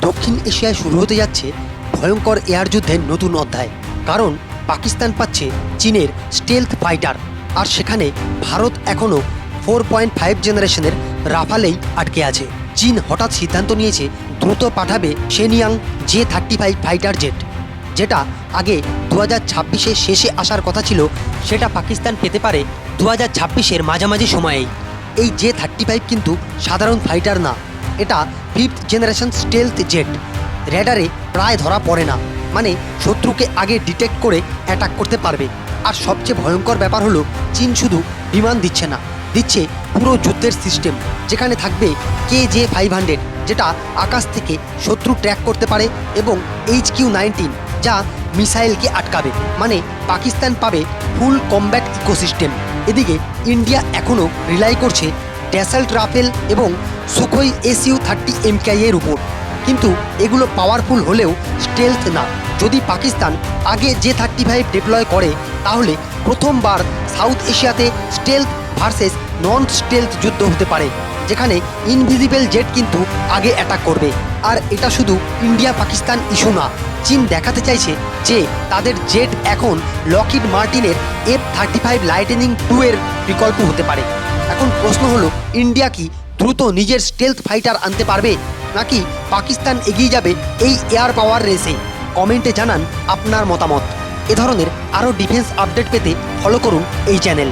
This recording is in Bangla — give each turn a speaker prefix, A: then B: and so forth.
A: দক্ষিণ এশিয়ায় শুরু হতে যাচ্ছে ভয়ঙ্কর এয়ার যুদ্ধের নতুন অধ্যায়। কারণ পাকিস্তান পাচ্ছে চীনের স্টেলথ ফাইটার, আর সেখানে ভারত এখনও 4.5 জেনারেশনের রাফালেই আটকে আছে। চীন হঠাৎ সিদ্ধান্ত নিয়েছে দ্রুত পাঠাবে শেনিয়াং J-35 ফাইটার জেট, যেটা আগে 2026-এ শেষে আসার কথা ছিল। সেটা পাকিস্তান পেতে পারে 2026-এর মাঝামাঝি সময়েই। এই J-35 কিন্তু সাধারণ ফাইটার না, এটা 5th জেনারেশন স্টেলথ জেট। রেডারে প্রায় ধরা পড়ে না, মানে শত্রুকে আগে ডিটেক্ট করে অ্যাটাক করতে পারবে। আর সবচেয়ে ভয়ঙ্কর ব্যাপার হলো চীন শুধু বিমান দিচ্ছে না, দিচ্ছে পুরো যুদ্ধের সিস্টেম, যেখানে থাকবে KJ-500, যেটা আকাশ থেকে শত্রু ট্র্যাক করতে পারে, এবং HQ-19, যা মিসাইলকে আটকাবে। মানে পাকিস্তান পাবে ফুল কমব্যাট ইকোসিস্টেম। এদিকে ইন্ডিয়া এখনও রিলাই করছে ড্যাসাল্ট রাফেল এবং সুখোই Su-30 MKI এর উপর, কিন্তু এগুলো পাওয়ারফুল হলেও স্টেলথ না। যদি পাকিস্তান আগে J-35 ডিপ্লয় করে, তাহলে প্রথমবার সাউথ এশিয়াতে স্টেলথ ভার্সেস নন স্টেলথ যুদ্ধ হতে পারে, যেখানে ইনভিজিবল জেট কিন্তু আগে অ্যাটাক করবে। আর এটা শুধু ইন্ডিয়া পাকিস্তান ইস্যু না, চীন দেখাতে চাইছে যে তাদের জেট এখন লকহিড মার্টিনের F-35 লাইটনিং 2 এর বিকল্প হতে পারে। এখন প্রশ্ন হলো, ইন্ডিয়া কি দ্রুত নিজের স্টেলথ ফাইটার আনতে পারবে, নাকি পাকিস্তান এগিয়ে যাবে এই এয়ার পাওয়ার রেসে? কমেন্টে জানান আপনার মতামত। এ ধরনের আরও ডিফেন্স আপডেট পেতে ফলো করুন এই চ্যানেল।